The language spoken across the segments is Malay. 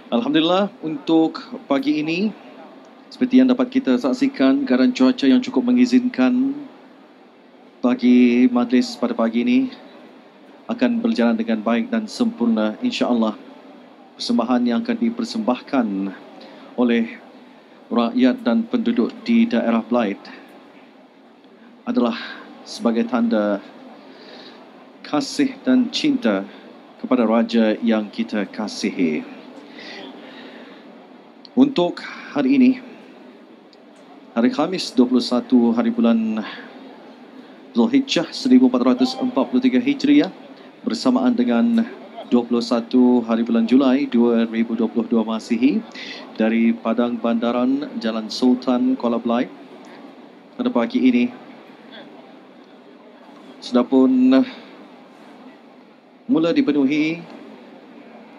Alhamdulillah, untuk pagi ini seperti yang dapat kita saksikan, keadaan cuaca yang cukup mengizinkan bagi majlis pada pagi ini akan berjalan dengan baik dan sempurna, insya-Allah. Persembahan yang akan dipersembahkan oleh rakyat dan penduduk di daerah Blyth adalah sebagai tanda kasih dan cinta kepada raja yang kita kasihi. Untuk hari ini, hari Khamis 21 hari bulan Zulhijjah 1443 Hijriah bersamaan dengan 21 hari bulan Julai 2022 Masihi dari Padang Bandaran Jalan Sultan Kuala Blyth pada pagi ini sudah pun mula dipenuhi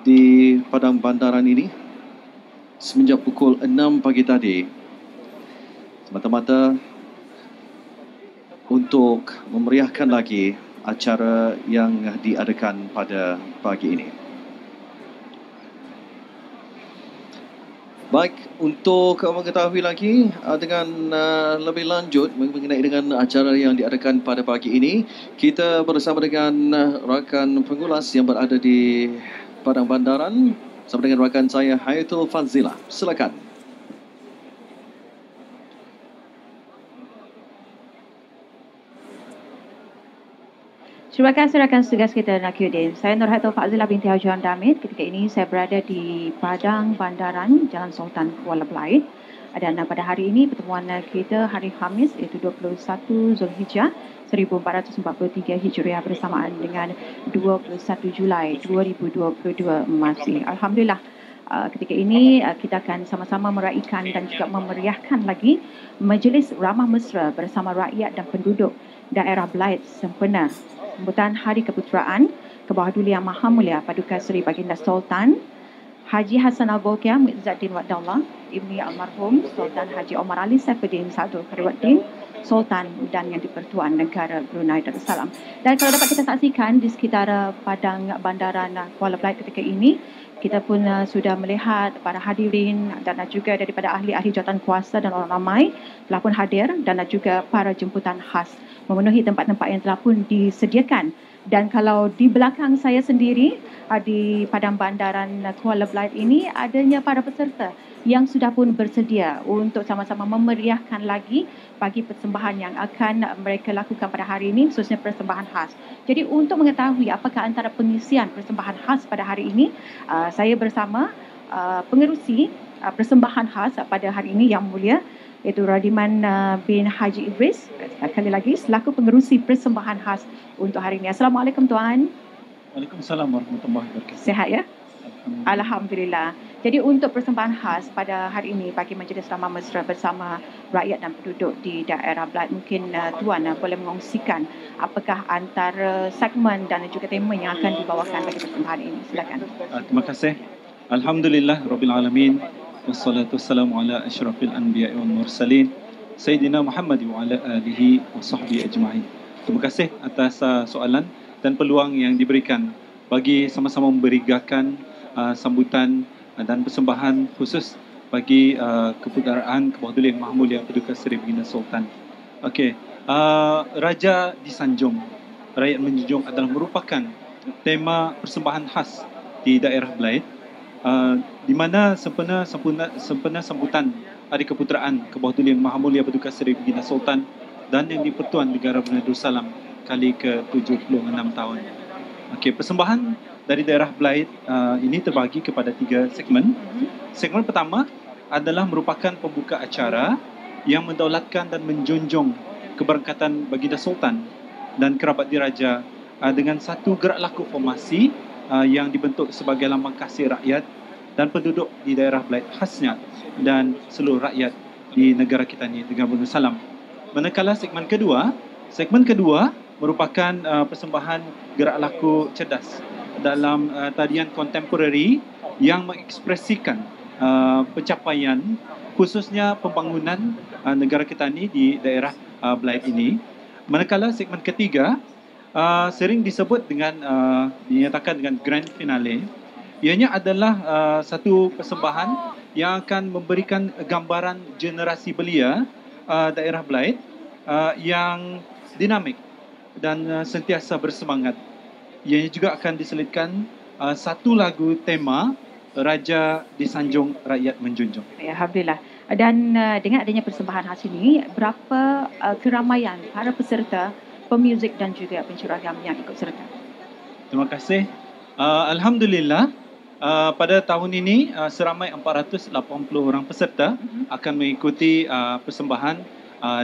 di Padang Bandaran ini semenjak pukul 6 pagi tadi, semata-mata untuk memeriahkan lagi acara yang diadakan pada pagi ini. Baik, untuk mengetahui lagi dengan lebih lanjut mengenai dengan acara yang diadakan pada pagi ini, kita bersama dengan rakan pengulas yang berada di Padang Bandaran, bersama dengan rakan saya Hayatul Fazila. Silakan. Terima kasih rakan tugas kita Nakiuddin. Saya Nur Hayatul Fazila binti Haji Damit. Ketika ini saya berada di Padang Bandaran Jalan Sultan Kuala Blyth. Dan pada hari ini pertemuan kita hari Khamis iaitu 21 Zulhijjah 1443 Hijriah bersamaan dengan 21 Julai 2022 Masih. Alhamdulillah. Ketika ini kita akan sama-sama meraihkan dan juga memeriahkan lagi Majlis Ramah Mesra bersama rakyat dan penduduk daerah Blyth sempena sambutan Hari Keputeraan ke bawah Duli Yang Maha Mulia Paduka Seri Baginda Sultan Haji Hassan Al-Bolkiah Muizzaddin Wadallah Ibni Almarhum Sultan Haji Omar Ali Saifuddin Sadul Khairuddin Sultan dan Yang di-Pertuan Negara Brunei Darussalam. Dan kalau dapat kita saksikan di sekitar Padang Bandaran Kuala Blyth ketika ini, kita pun sudah melihat para hadirin dan juga daripada ahli-ahli jawatan kuasa dan orang ramai telah pun hadir dan juga para jemputan khas memenuhi tempat-tempat yang telah pun disediakan. Dan kalau di belakang saya sendiri di Padang Bandaran Kuala Blyth ini adanya para peserta yang sudah pun bersedia untuk sama-sama memeriahkan lagi bagi persembahan yang akan mereka lakukan pada hari ini, khususnya persembahan khas. Jadi untuk mengetahui apakah antara pengisian persembahan khas pada hari ini, saya bersama pengerusi persembahan khas pada hari ini yang mulia iaitu Radiman bin Haji Idris, sekali lagi selaku pengerusi persembahan khas untuk hari ini. Assalamualaikum Tuan. Waalaikumsalam warahmatullahi wabarakatuh. Sihat ya? Alhamdulillah. Jadi untuk persembahan khas pada hari ini bagi Majlis Ramah Mesra bersama rakyat dan penduduk di daerah Blyth, mungkin Tuan boleh mengongsikan apakah antara segmen dan juga tema yang akan dibawakan bagi persembahan ini. Silakan. Terima kasih. Alhamdulillah Rabbil Alamin. Wassalatu wassalamu ala asyrafil anbiya'i wal mursalin Sayyidina Muhammad wa ala alihi wa sahbihi ajma'in. Terima kasih atas soalan dan peluang yang diberikan bagi sama-sama memberikan sambutan dan persembahan khusus bagi keputeraan ke bawah Duli Yang Maha Mulia Paduka Seri Baginda Sultan. Okey, Raja disanjung, rakyat menjunjung adalah merupakan tema persembahan khas di daerah Blyth. Di mana sempena sambutan Hari Keputeraan ke bawah Duli Yang Maha Mulia Paduka Seri Baginda Sultan dan Yang di-Pertuan Negara Brunei Darussalam kali ke-76 tahun. Okey, persembahan dari daerah Blyth ini terbagi kepada 3 segmen. Segmen pertama adalah merupakan pembuka acara yang mendaulatkan dan menjunjung keberangkatan Baginda Sultan dan kerabat diraja dengan satu gerak laku formasi yang dibentuk sebagai lambang kasih rakyat dan penduduk di daerah Blyth khasnya dan seluruh rakyat di negara kita ni, Negara Brunei Darussalam. Manakala segmen kedua merupakan persembahan gerak laku cerdas dalam tarian kontemporari yang mengekspresikan pencapaian khususnya pembangunan negara kita ni di daerah Blyth ini. Manakala segmen ketiga sering disebut dengan dinyatakan dengan grand finale Ianya adalah satu persembahan yang akan memberikan gambaran generasi belia daerah Belait yang dinamik dan sentiasa bersemangat. Ianya juga akan diselitkan satu lagu tema Raja Disanjung Rakyat Menjunjung. Ya, Alhamdulillah. Dan dengan adanya persembahan khas ini, berapa keramaian para peserta, pemuzik dan juga pencuragam yang ikut serta? Terima kasih. Alhamdulillah, pada tahun ini seramai 480 orang peserta akan mengikuti persembahan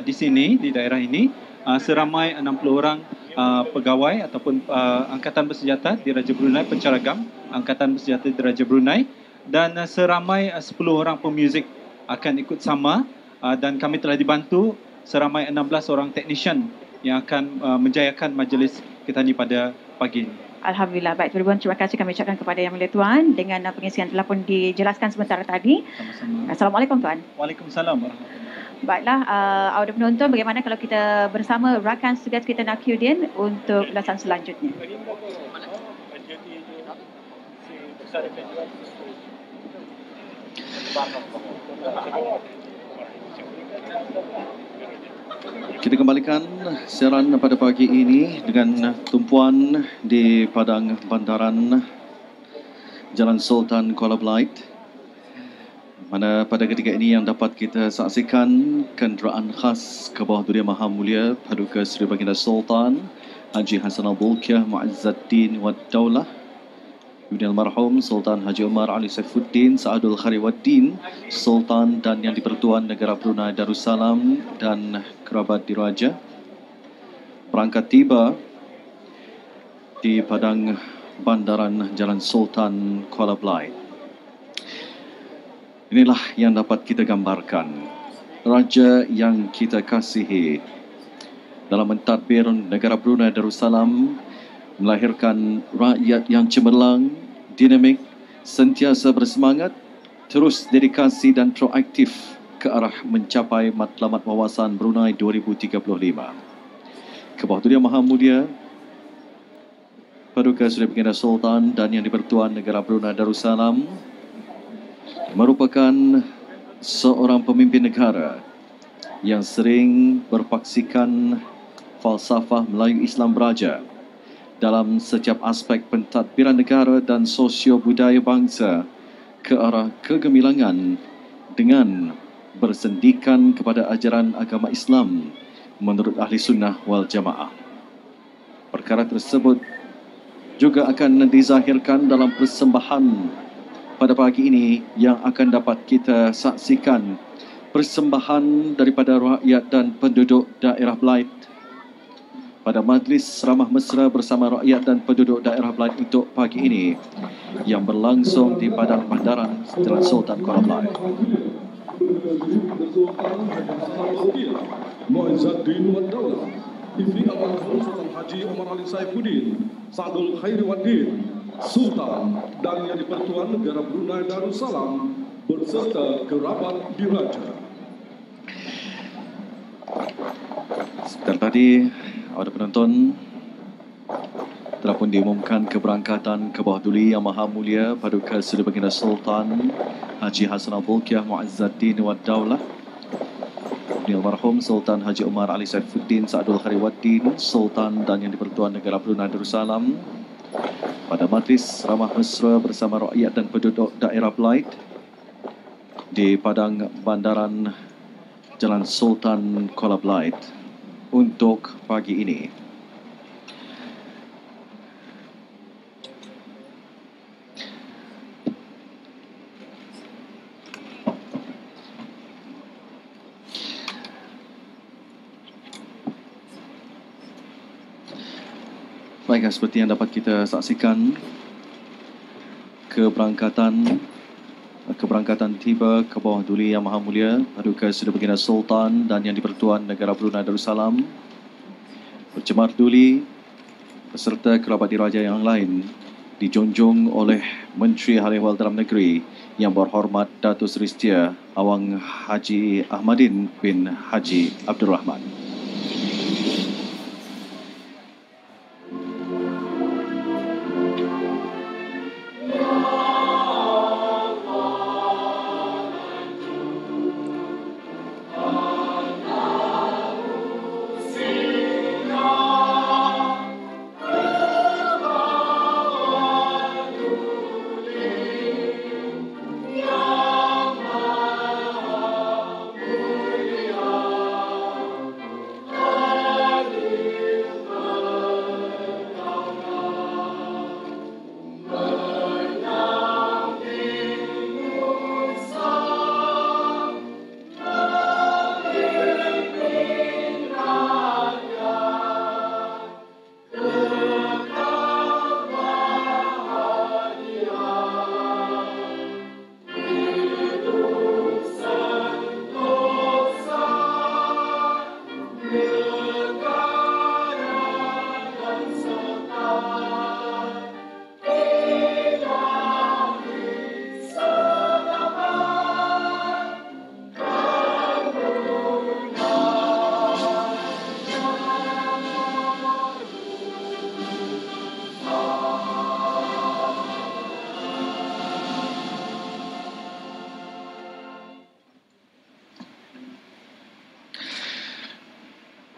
di sini, di daerah ini. Seramai 60 orang pegawai ataupun Angkatan Bersenjata di Raja Brunei, pencaragam Angkatan Bersenjata di Raja Brunei, dan seramai 10 orang pemuzik akan ikut sama, dan kami telah dibantu seramai 16 orang technician yang akan menjayakan majlis kita ni pada pagi ini. Alhamdulillah. Baik, Tuan, terima kasih kami ucapkan kepada Yang Mulia Tuan dengan pengisian telah pun dijelaskan sebentar tadi. Sama-sama. Assalamualaikum Tuan. Waalaikumsalam warahmatullahi. Baiklah, audio penonton, bagaimana kalau kita bersama rakan tugas kita Nakiuddin untuk ulasan selanjutnya? Kita kembalikan siaran pada pagi ini dengan tumpuan di Padang Bandaran Jalan Sultan Kuala Belait, mana pada ketika ini yang dapat kita saksikan kenderaan khas ke bawah Durian Maha Mulia Paduka Seri Baginda Sultan Haji Hassanal Bolkiah Mu'izzuddin Wad Daulah Ibn Almarhum Sultan Haji Umar Ali Saifuddin Sa'adul Khariwaddin Sultan dan Yang di-Pertuan Negara Brunei Darussalam dan kerabat diraja berangkat tiba di Padang Bandaran Jalan Sultan Kuala Belait. Inilah yang dapat kita gambarkan. Raja yang kita kasihi dalam mentadbir negara Brunei Darussalam melahirkan rakyat yang cemerlang, dinamik, sentiasa bersemangat, terus dedikasi dan proaktif ke arah mencapai matlamat wawasan Brunei 2035. Ke bawah Durian Maha Mulia Paduka Seri Baginda Sultan dan Yang di-Pertuan Negara Brunei Darussalam merupakan seorang pemimpin negara yang sering berpaksikan falsafah Melayu Islam Beraja dalam setiap aspek pentadbiran negara dan sosio-budaya bangsa ke arah kegemilangan dengan bersendikan kepada ajaran agama Islam menurut Ahli Sunnah wal Jamaah. Perkara tersebut juga akan dizahirkan dalam persembahan pada pagi ini yang akan dapat kita saksikan, persembahan daripada rakyat dan penduduk daerah Belait pada majlis ramah mesra bersama rakyat dan penduduk daerah Belait untuk pagi ini yang berlangsung di Padang Bandaran Jalan Sultan Kuala Belait. Mu'izzuddin Wad Daulah, Ibn Almarhum Sultan Haji Umar Ali Saifuddin Sa'adul Khariwaddin Sultan dan Yang di-Pertuan Negara Brunei Darussalam berserta kerabat diraja. Sebentar tadi, ada penonton telah pun diumumkan keberangkatan ke bawah Duli Yang Maha Mulia Paduka Seri Baginda Sultan Haji Hassanal Bolkiah Mu'izzuddin Wad Daulah Ibn Almarhum Sultan Haji Umar Ali Saifuddin Sa'adul Khariwaddin Sultan dan Yang di-Pertuan Negara Brunei Darussalam pada majlis ramah mesra bersama rakyat dan penduduk daerah Belait di Padang Bandaran Jalan Sultan Kuala Belait untuk pagi ini. Baiklah, seperti yang dapat kita saksikan, keberangkatan tiba ke bawah Duli Yang Maha Mulia Paduka Seri Baginda Sultan dan Yang di-Pertuan Negara Brunei Darussalam bercemar duli beserta kerabat diraja yang lain dijunjung oleh Menteri Hal Ehwal Dalam Negeri Yang Berhormat Datuk Seri Setia Awang Haji Ahmadin bin Haji Abdul Rahman.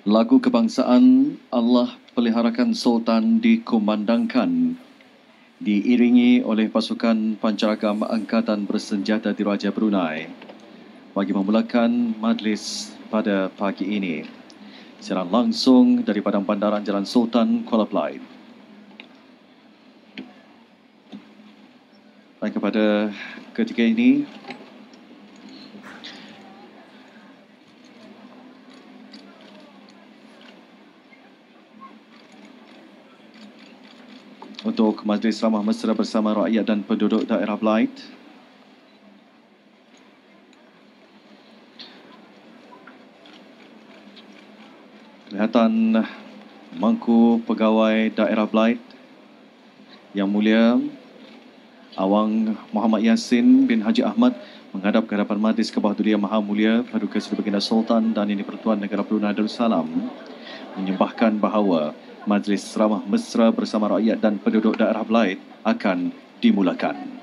Lagu kebangsaan Allah Peliharakan Sultan dikumandangkan, diiringi oleh pasukan pancaragam Angkatan Bersenjata Diraja Brunei bagi memulakan majlis pada pagi ini. Siaran langsung dari Padang Bandaran Jalan Sultan, Kuala Belait. Baik, kepada ketika ini, untuk majlis ramah mesra bersama rakyat dan penduduk daerah Belait, kelihatan Mangku Pegawai Daerah Belait Yang Mulia Awang Muhammad Yassin bin Haji Ahmad menghadap ke hadapan Majlis Kebahdulian Maha Mulia Paduka Seri Baginda Sultan dan Yang di-Pertuan Negara Brunei Darussalam menyembahkan bahawa Majlis Ramah Mesra bersama rakyat dan penduduk daerah Belait akan dimulakan.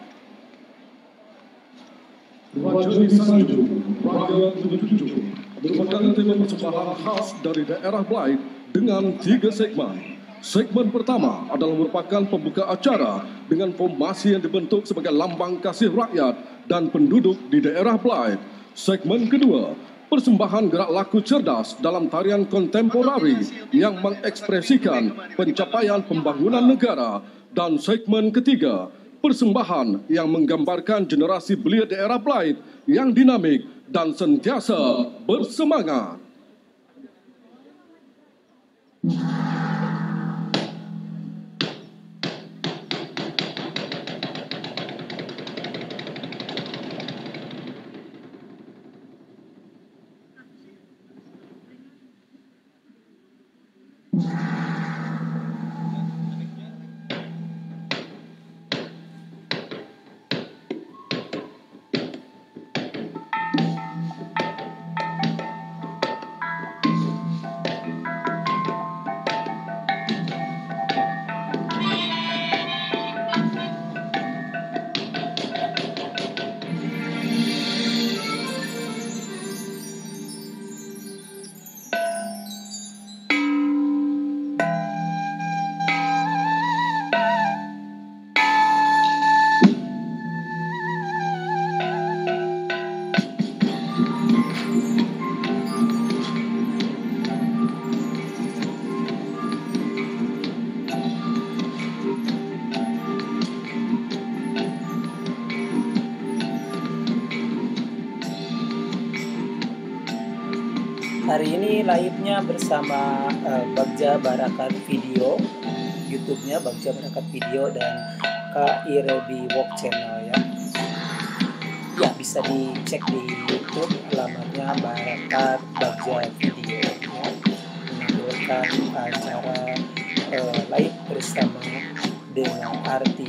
Majlis Sanjung Raga 77 merupakan tema persembahan khas dari daerah Belait dengan 3 segmen. Segmen pertama adalah merupakan pembuka acara dengan formasi yang dibentuk sebagai lambang kasih rakyat dan penduduk di daerah Belait. Segmen kedua, persembahan gerak laku cerdas dalam tarian kontemporari yang mengekspresikan pencapaian pembangunan negara. Dan segmen ketiga, persembahan yang menggambarkan generasi belia daerah Belait yang dinamik dan sentiasa bersemangat. Hari ini live-nya bersama Bagja Barakat Video, YouTube-nya Bagja Barakat Video dan KIRB Walk Channel ya. Ya, bisa dicek di YouTube, alamatnya Barakat Bagja Video ya. Menampilkan acara live bersama dengan arti.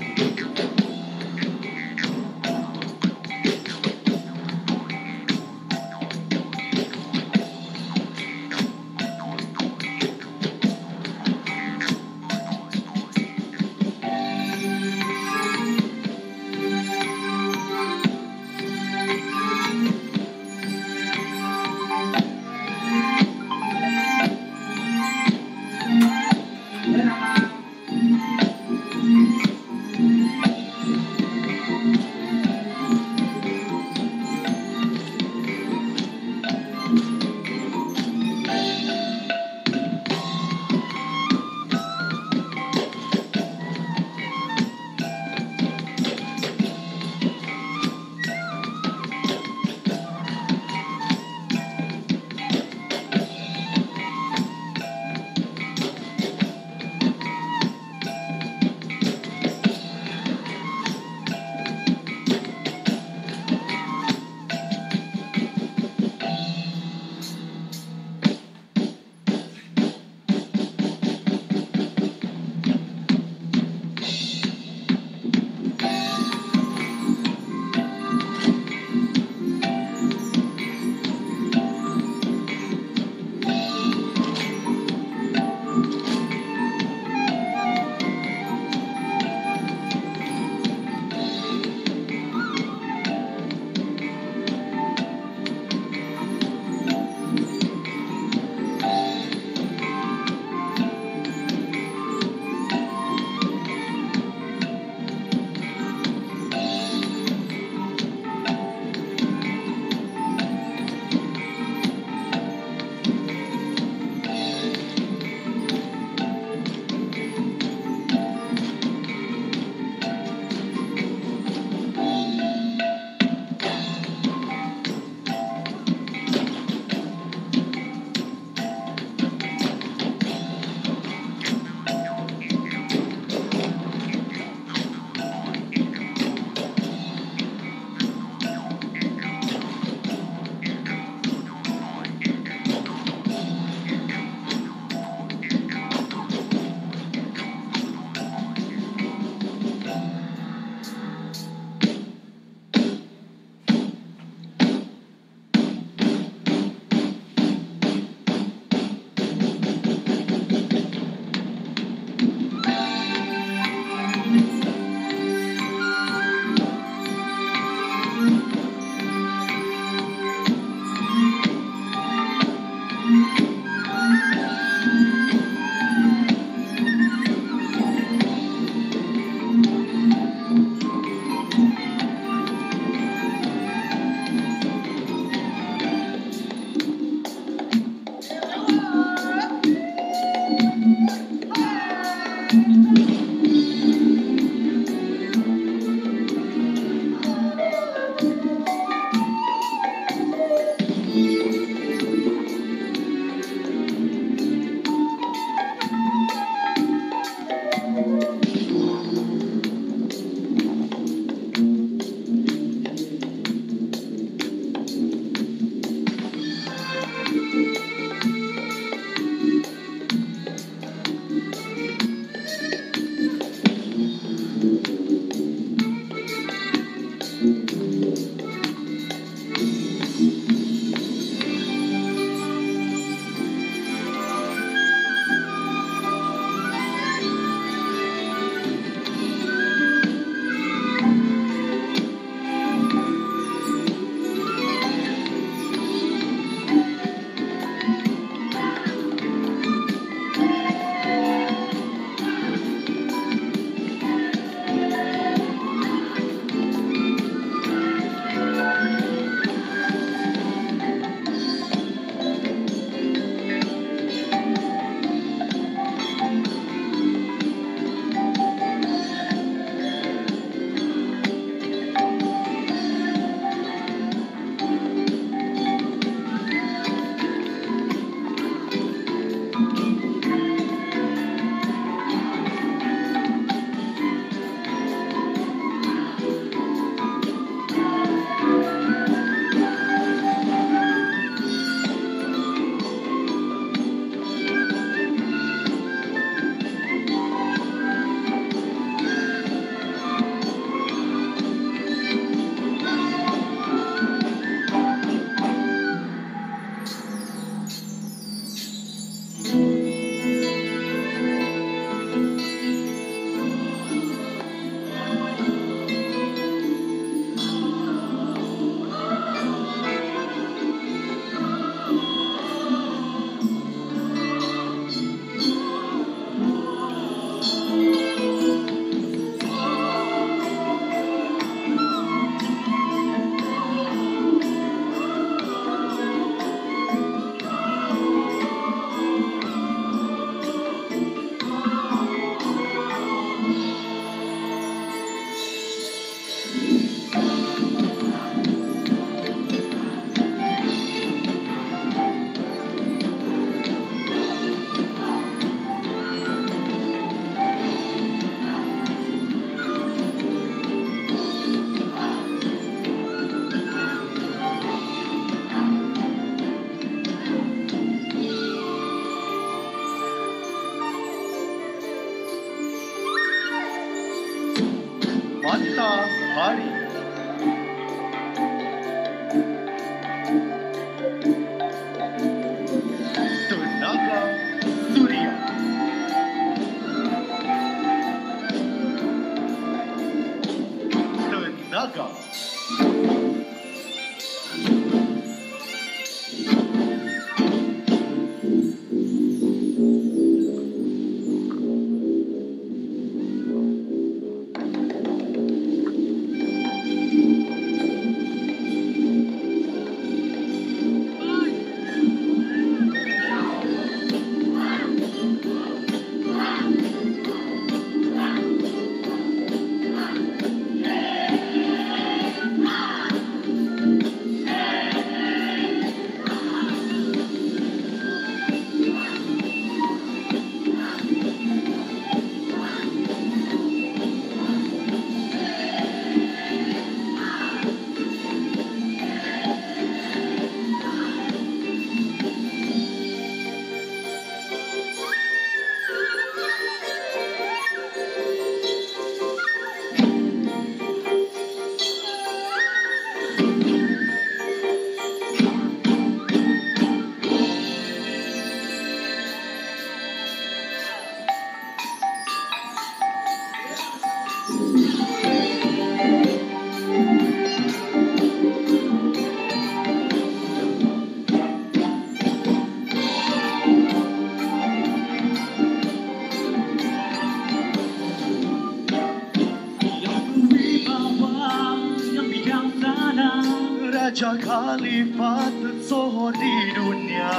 Raja Khalifah tersohor di dunia,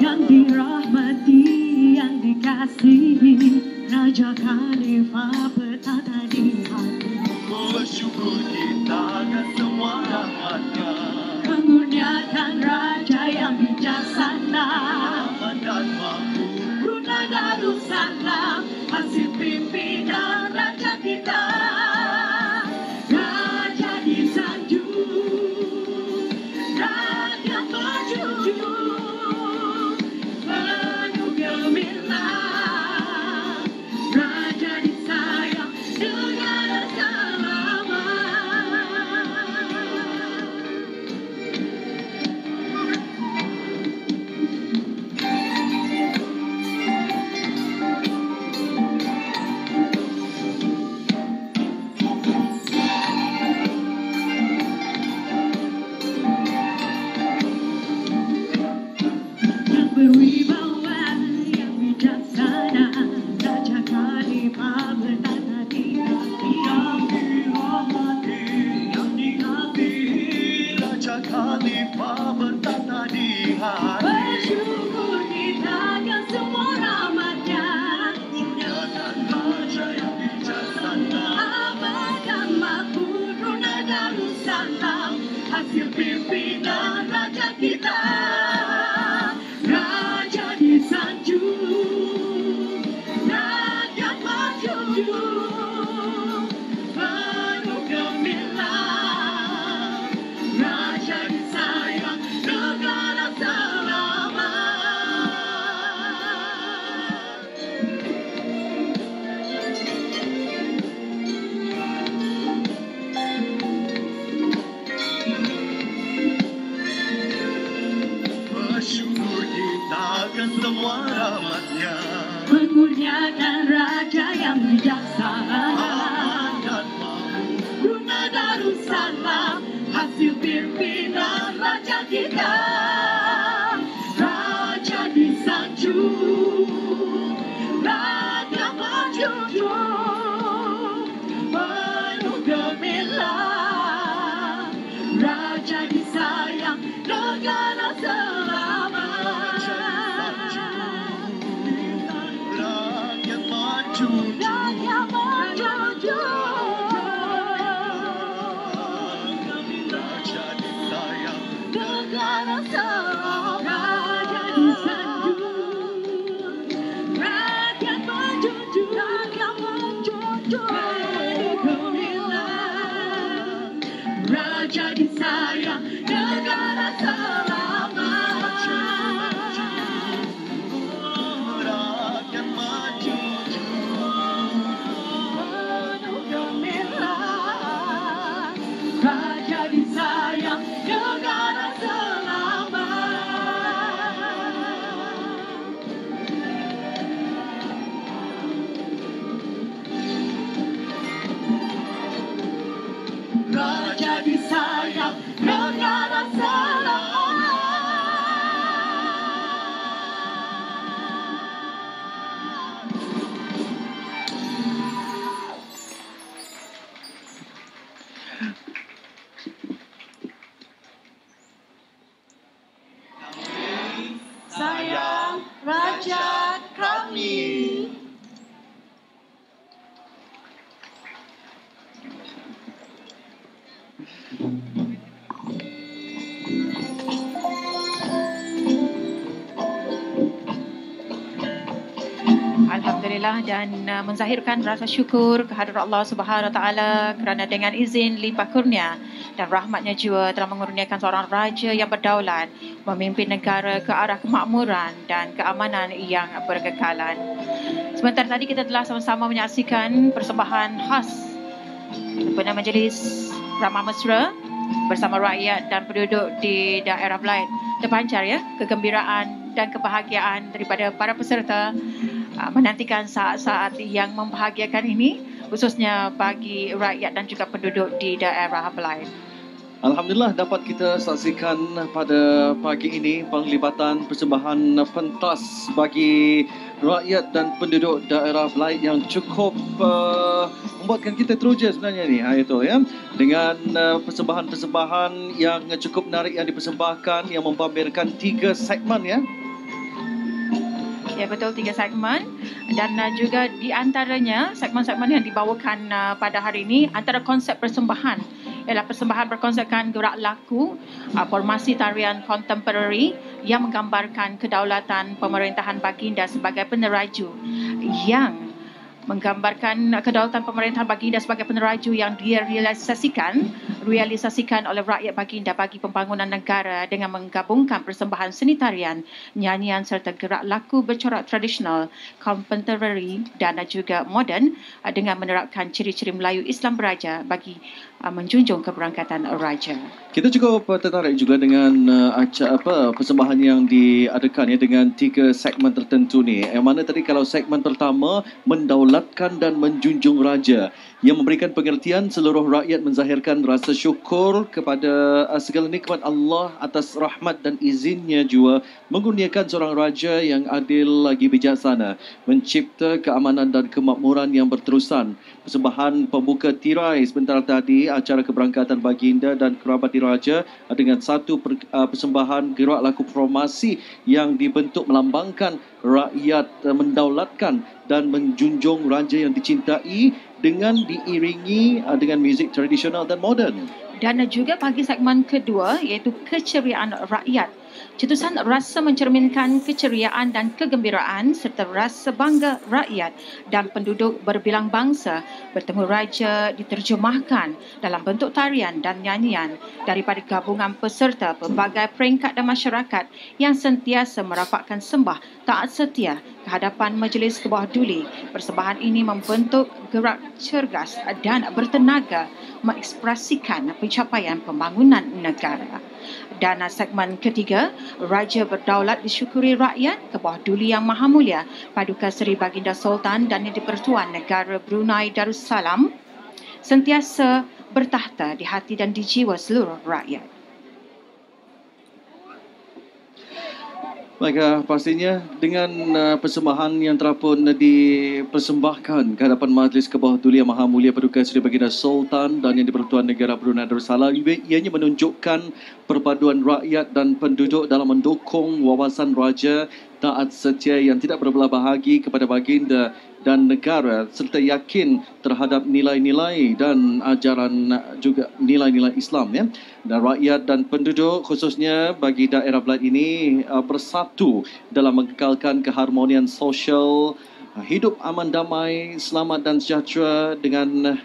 yang dirahmati, yang dikasihi, Raja Khalifah bertata di hati. bersyukur kita akan semua rahmatnya, Mengurniakan Raja yang bijaksana, aman dan makmur, Brunei Darussalam, hasil pimpinan Raja kita. Raja disanjung, rakyat berjunjung, penuh gemilang, Raja disayang, negara selamat. Yang berwibawa, yang bijaksana, Raja Khalifah bertata di hati. yang dirahmati, yang dikasihi, Raja Khalifah bertata di hati. Bersyukur kita akan semua rahmatnya, Kurniakan Raja yang bijaksana, aman dan makmur, Brunei Darussalam, hasil pimpinan Raja kita. Raja disanjung, rakyat berjunjung, penuh gemilang, Raja disayang, negara selamat. bersyukur kita akan semua rahmatnya, Mengurniakan Raja yang bijaksana, aman dan makmur, Brunei Darussalam, hasil pimpinan Raja kita. Raja disanjung, rakyat berjunjung, penuh gemilang, Raja disayang, negara selamat. rakyat maju, Rakyat berjunjung, Raja disayang, negara selamat. Raja disanjung, rakyat berjunjung, rakyat berjunjung, penuh gemilang, Raja disayang, negara selamat. rakyat maju, Penuh gemilang, Raja disayang, negara selamat. Alhamdulillah, dan menzahirkan rasa syukur kehadrat Allah Subhanahu Wa Taala kerana dengan izin limpah kurnia dan rahmatnya juga telah mengurniakan seorang raja yang berdaulat memimpin negara ke arah kemakmuran dan keamanan yang berkekalan. Sebentar tadi kita telah sama-sama menyaksikan persembahan khas daripada Majlis Ramah Mesra bersama rakyat dan penduduk di daerah Belait. Terpancar ya kegembiraan dan kebahagiaan daripada para peserta menantikan saat-saat yang membahagiakan ini, khususnya bagi rakyat dan juga penduduk di daerah Belait. Alhamdulillah dapat kita saksikan pada pagi ini penglibatan persembahan pentas bagi rakyat dan penduduk daerah Belait yang cukup membuatkan kita teruja sebenarnya ni. Itu ya, dengan persembahan-persembahan yang cukup menarik yang dipersembahkan, yang mempamerkan 3 segmen ya. Ya betul, 3 segmen, dan juga di antaranya segmen-segmen yang dibawakan pada hari ini, antara konsep persembahan ialah persembahan berkonsepkan gerak laku formasi tarian kontemporari yang menggambarkan kedaulatan pemerintahan baginda sebagai peneraju, yang menggambarkan kedaulatan pemerintahan baginda sebagai peneraju yang direalisasikan oleh rakyat baginda bagi pembangunan negara dengan menggabungkan persembahan seni tarian, nyanyian serta gerak laku bercorak tradisional, contemporary dan juga moden dengan menerapkan ciri-ciri Melayu Islam beraja bagi menjunjung keberangkatan raja. Kita cukup tertarik juga dengan persembahan yang diadakan ya, dengan 3 segmen tertentu ni. Yang mana tadi kalau segmen pertama mendaulatkan dan menjunjung raja, yang memberikan pengertian seluruh rakyat menzahirkan rasa syukur kepada segala nikmat Allah atas rahmat dan izinnya juga mengurniakan seorang raja yang adil lagi bijaksana, mencipta keamanan dan kemakmuran yang berterusan. Persembahan pembuka tirai sebentar tadi acara keberangkatan baginda dan kerabat diraja dengan satu persembahan gerak laku formasi yang dibentuk melambangkan rakyat mendaulatkan dan menjunjung raja yang dicintai dengan diiringi dengan muzik tradisional dan moden. Dan juga bagi segmen kedua iaitu keceriaan rakyat. Cetusan rasa mencerminkan keceriaan dan kegembiraan serta rasa bangga rakyat dan penduduk berbilang bangsa bertemu raja diterjemahkan dalam bentuk tarian dan nyanyian daripada gabungan peserta pelbagai peringkat dan masyarakat yang sentiasa merapatkan sembah taat setia ke hadapan Majlis Kebawah Duli. Persembahan ini membentuk gerak cergas dan bertenaga mengekspresikan pencapaian pembangunan negara. Dan segmen ketiga, Raja Berdaulat disyukuri rakyat ke bawah Duli Yang Maha Mulia Paduka Seri Baginda Sultan dan Yang di-Pertuan Negara Brunei Darussalam sentiasa bertahta di hati dan di jiwa seluruh rakyat. Baik, pastinya dengan persembahan yang telah pun dipersembahkan ke hadapan Majlis Kebawah Duli Yang Maha Mulia Paduka Seri Baginda Sultan dan Yang di-Pertuan Negara Brunei Darussalam, ianya menunjukkan perpaduan rakyat dan penduduk dalam mendukung wawasan raja taat setia yang tidak berbelah bahagi kepada baginda dan negara serta yakin terhadap nilai-nilai dan ajaran juga nilai-nilai Islam ya. Dan rakyat dan penduduk khususnya bagi daerah Belait ini bersatu dalam mengekalkan keharmonian sosial, hidup aman damai, selamat dan sejahtera dengan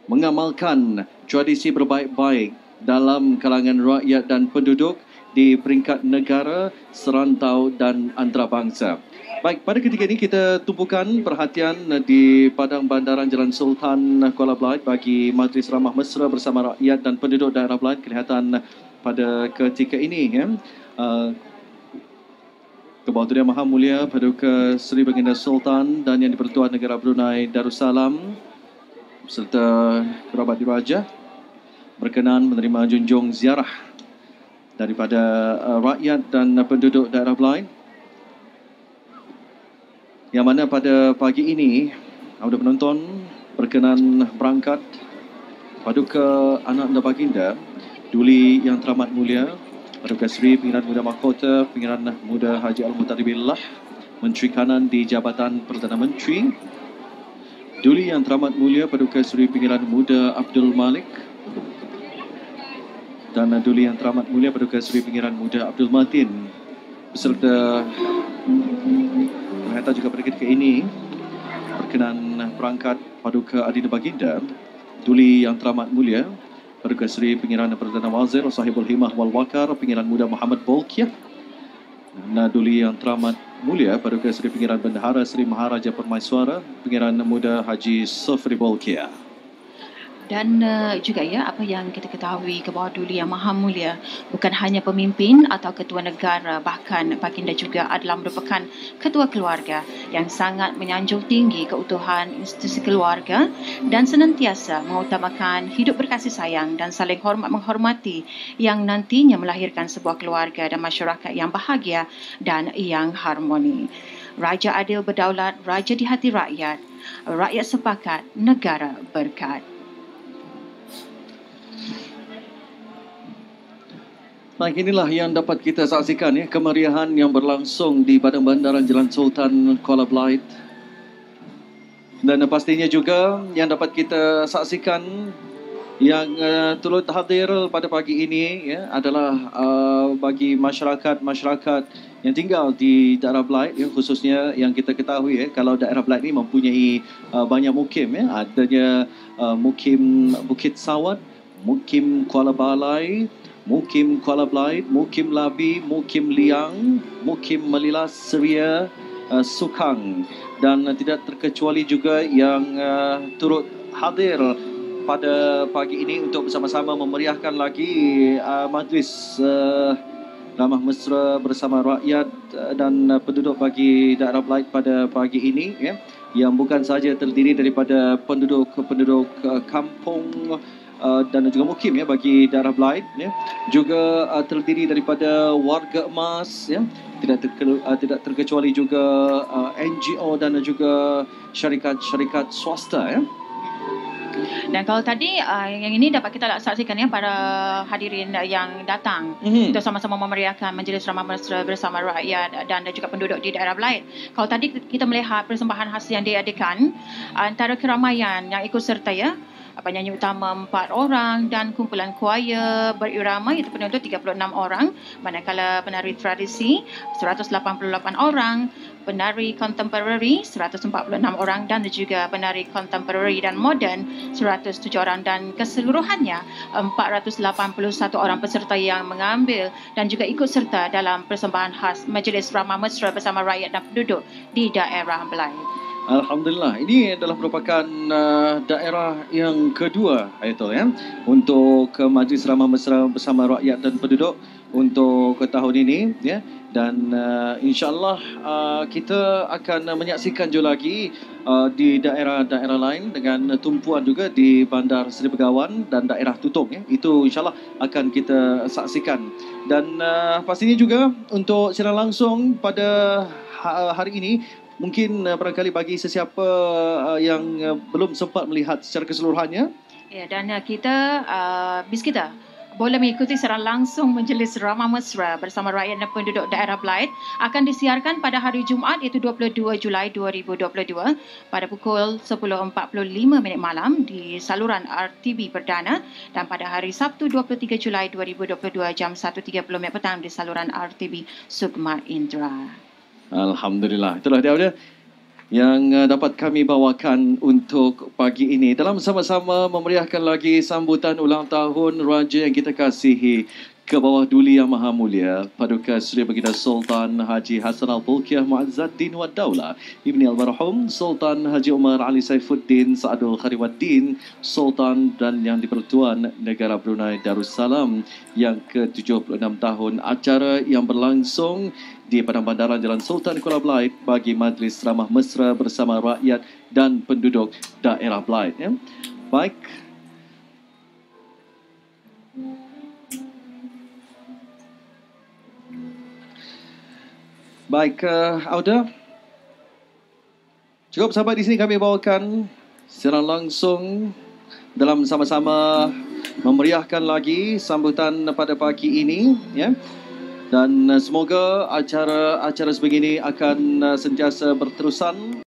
mengamalkan tradisi berbaik-baik dalam kalangan rakyat dan penduduk di peringkat negara, serantau dan antarabangsa. Baik, pada ketika ini kita tumpukan perhatian di Padang Bandaran Jalan Sultan Kuala Belait bagi Majlis Ramah Mesra bersama rakyat dan penduduk daerah Belait. Kelihatan pada ketika ini ya, Kebawah Duli Yang Maha Mulia Paduka Seri Baginda Sultan dan Yang di-Pertuan Negara Brunei Darussalam serta kerabat diraja berkenan menerima junjung ziarah daripada rakyat dan penduduk daerah Belait, yang mana pada pagi ini ada penonton berkenan berangkat Paduka Anak Anda Baginda Duli Yang Teramat Mulia Paduka Seri Pengiran Muda Mahkota Pengiran Muda Haji Al-Muttalibillah, Menteri Kanan di Jabatan Perdana Menteri, Duli Yang Teramat Mulia Paduka Seri Pengiran Muda Abdul Malik, dan Duli Yang Teramat Mulia Paduka Seri Pengiran Muda Abdul Matin beserta ternyata juga pada ketika ini berkenan berangkat Paduka Adina Baginda Duli Yang Teramat Mulia Paduka Seri Pengiran Perdana Wazir Sahibul Himah wal Wakar Pengiran Muda Muhammad Bolkiah dan Duli Yang Teramat Mulia Paduka Seri Pengiran Bendahara Seri Maharaja Permaiswara Pengiran Muda Haji Sofri Bolkiah. Dan juga ya, apa yang kita ketahui ke bawah Duli Yang Maha Mulia bukan hanya pemimpin atau ketua negara, bahkan baginda juga adalah merupakan ketua keluarga yang sangat menyanjung tinggi keutuhan institusi keluarga dan senantiasa mengutamakan hidup berkasih sayang dan saling hormat menghormati yang nantinya melahirkan sebuah keluarga dan masyarakat yang bahagia dan yang harmoni. Raja adil berdaulat, raja di hati rakyat, rakyat sepakat, negara berkat. Baik, inilah yang dapat kita saksikan ya, kemeriahan yang berlangsung di Padang Bandaran Jalan Sultan Kuala Belait. Dan pastinya juga yang dapat kita saksikan yang turut hadir pada pagi ini ya, adalah bagi masyarakat yang tinggal di daerah Belait ya, khususnya yang kita ketahui ya, kalau daerah Belait ini mempunyai banyak mukim ya, adanya mukim Bukit Sawat, mukim Kuala Balai, Mukim Kuala Belait, Mukim Labi, Mukim Liang, Mukim Melilas Seria, Sukang dan tidak terkecuali juga yang turut hadir pada pagi ini untuk bersama-sama memeriahkan lagi majlis ramah mesra bersama rakyat dan penduduk bagi daerah Belait pada pagi ini ya, yang bukan sahaja terdiri daripada penduduk kampung dan juga mukim ya bagi daerah Belait ya, juga terdiri daripada warga emas ya, tidak terkecuali juga NGO dan juga syarikat swasta ya. Dan kalau tadi yang ini dapat kita saksikan ya, para hadirin yang datang untuk sama-sama memeriahkan majlis ramah mesra bersama rakyat dan juga penduduk di daerah Belait. Kalau tadi kita melihat persembahan khas yang diadakan, antara keramaian yang ikut serta ya, penyanyi utama 4 orang dan kumpulan choir berirama iaitu penonton 36 orang, manakala penari tradisi 188 orang, penari contemporary 146 orang dan juga penari contemporary dan moden 107 orang, dan keseluruhannya 481 orang peserta yang mengambil dan juga ikut serta dalam persembahan khas Majlis Ramah Mesra bersama rakyat dan penduduk di daerah Belait. Alhamdulillah, ini adalah merupakan daerah yang kedua Ayatul ya, untuk Majlis Ramah Mesra bersama rakyat dan penduduk untuk tahun ini ya, dan insya-Allah kita akan menyaksikan juga lagi di daerah-daerah lain dengan tumpuan juga di Bandar Seri Begawan dan daerah Tutong ya. Itu insya-Allah akan kita saksikan. Dan pastinya juga untuk siaran langsung pada hari ini, mungkin barangkali bagi sesiapa yang belum sempat melihat secara keseluruhannya. Ya, dan kita boleh mengikuti secara langsung Majlis Ramah Mesra bersama rakyat dan penduduk daerah Belait akan disiarkan pada hari Jumaat iaitu 22 Julai 2022 pada pukul 10.45 malam di saluran RTV Perdana, dan pada hari Sabtu 23 Julai 2022 jam 1.30 petang di saluran RTV Sukma Indra. Alhamdulillah, itulah dia yang dapat kami bawakan untuk pagi ini dalam sama-sama memeriahkan lagi sambutan ulang tahun Raja yang kita kasihi ke bawah Duli Yang Maha Mulia Paduka Seri Baginda Sultan Haji Hassanal Bolkiah Mu'azzaddin Wad Daulah Ibni Almarhum Sultan Haji Umar Ali Saifuddin Sa'adul Khariwaddin Sultan dan Yang di-Pertuan Negara Brunei Darussalam yang ke-76 tahun. Acara yang berlangsung di Padang Bandaran Jalan Sultan Kuala Belait bagi Majlis Ramah Mesra bersama rakyat dan penduduk daerah Belait ya. Baik. Baik, Auda. Cukup sampai di sini kami bawakan secara langsung dalam sama-sama memeriahkan lagi sambutan pada pagi ini ya. Dan semoga acara sebegini akan sentiasa berterusan.